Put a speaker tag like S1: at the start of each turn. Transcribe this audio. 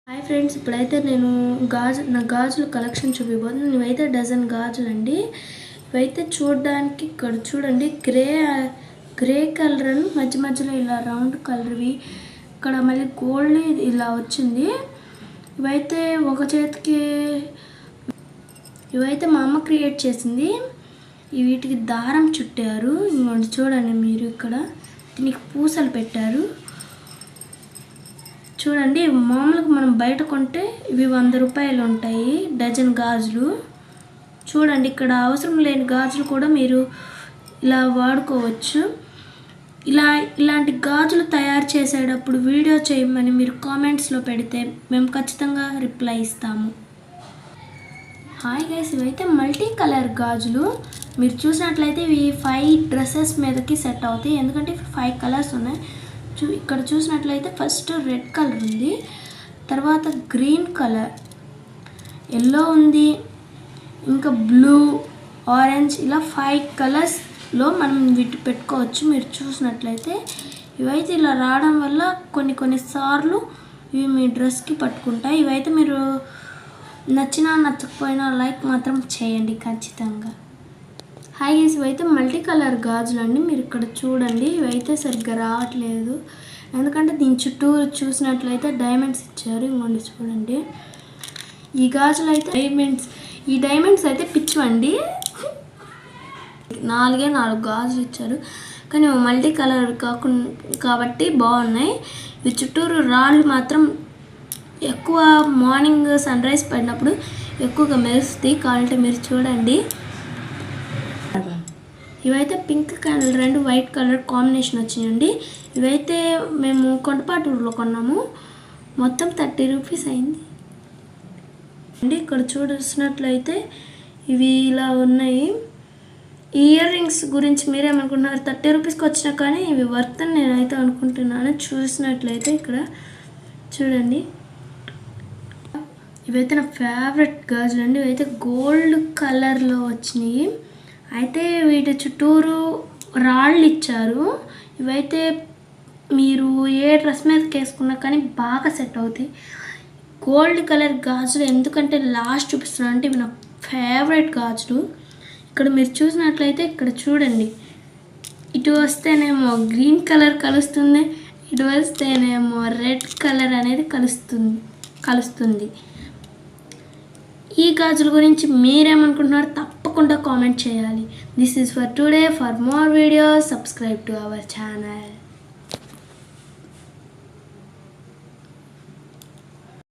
S1: Hi friends, ఇప్పుడైతే నేను నా గాజుల కలెక్షన్ చూపిపోతున్నాను. ఇవైతే డజన్ గాజులు అండి. ఇవైతే చూడడానికి ఇక్కడ చూడండి, గ్రే కలర్ అని మధ్య మధ్యలో ఇలా రౌండ్ కలర్వి, ఇక్కడ మళ్ళీ గోల్డ్ ఇలా వచ్చింది. ఇవైతే ఒక చేతికి ఇవైతే మా అమ్మ క్రియేట్ చేసింది. వీటికి దారం చుట్టారు. ఇంకోటి చూడండి మీరు, ఇక్కడ దీనికి పూసలు పెట్టారు. చూడండి, మామూలుగా మనం బయట కొంటే ఇవి 100 రూపాయలు ఉంటాయి డజన్ గాజులు. చూడండి, ఇక్కడ అవసరం లేని గాజులు కూడా మీరు ఇలా వాడుకోవచ్చు. ఇలాంటి గాజులు తయారు చేసేటప్పుడు వీడియో చేయమని మీరు కామెంట్స్లో పెడితే మేము ఖచ్చితంగా రిప్లై ఇస్తాము. హాయ్ గైస్, ఇవైతే మల్టీ కలర్ గాజులు. మీరు చూసినట్లయితే ఇవి 5 డ్రెస్సెస్ మీదకి సెట్ అవుతాయి, ఎందుకంటే 5 కలర్స్ ఉన్నాయి. ఇక్కడ చూసినట్లయితే ఫస్ట్ రెడ్ కలర్ ఉంది, తర్వాత గ్రీన్ కలర్, ఎల్లో ఉంది, ఇంకా బ్లూ, ఆరెంజ్, ఇలా 5 కలర్స్లో మనం వీటి పెట్టుకోవచ్చు. మీరు చూసినట్లయితే ఇవైతే ఇలా రావడం వల్ల కొన్ని సార్లు ఇవి మీ డ్రెస్కి పట్టుకుంటాయి. ఇవైతే మీరు నచ్చినా నచ్చకపోయినా లైక్ మాత్రం చేయండి ఖచ్చితంగా. హాయ్ గైస్, ఇవైతే మల్టీ కలర్ గాజులు అండి. మీరు ఇక్కడ చూడండి, ఇవైతే సరిగ్గా రావట్లేదు, ఎందుకంటే దీని చుట్టూ చూసినట్లయితే డైమండ్స్ ఇచ్చారు. ఇవ్వండి చూడండి, ఈ గాజులు అయితే ఈ డైమండ్స్ అయితే పిచ్చివండి. 4 గాజులు ఇచ్చారు, కానీ మల్టీ కలర్ కాబట్టి బాగున్నాయి. ఇవి చుట్టూరు రాళ్ళు మాత్రం ఎక్కువ మార్నింగ్ సన్ రైజ్ పడినప్పుడు ఎక్కువగా మెరుస్తాయి. కావాలంటే మీరు చూడండి, ఇవైతే pink colour 2 white colour combination వచ్చినాయండి. ఇవైతే మేము కొండపాటూరులో కొన్నాము, మొత్తం 30 రూపీస్ అయింది అండి. ఇక్కడ చూసినట్లయితే ఇవి ఇలా ఉన్నాయి. ఈ ఇయర్ రింగ్స్ గురించి మీరేమనుకుంటున్నారు? 30 రూపీస్కి వచ్చినా కానీ ఇవి వర్త్ అని నేనైతే అనుకుంటున్నాను. చూసినట్లయితే ఇక్కడ చూడండి, ఇవైతే నా ఫేవరెట్ గాజులు అండి. ఇవైతే గోల్డ్ కలర్లో వచ్చినాయి. అయితే వీటి చుట్టూరు రాళ్ళు ఇచ్చారు. ఇవైతే మీరు ఏ డ్రెస్ మీదకి వేసుకున్నా కానీ బాగా సెట్ అవుతాయి. గోల్డ్ కలర్ గాజులు ఎందుకంటే లాస్ట్ చూపిస్తున్నాను అంటే ఇవి నా ఫేవరెట్ గాజులు. ఇక్కడ మీరు చూసినట్లయితే ఇక్కడ చూడండి, ఇటు వస్తేనేమో గ్రీన్ కలర్ కలుస్తుంది, ఇటు వస్తేనేమో రెడ్ కలర్ అనేది కలుస్తుంది. ఈ గాజుల గురించి మీరేమనుకుంటున్నారు? తప్పకుండా కామెంట్ చేయాలి. This is for today. For more videos subscribe to our channel.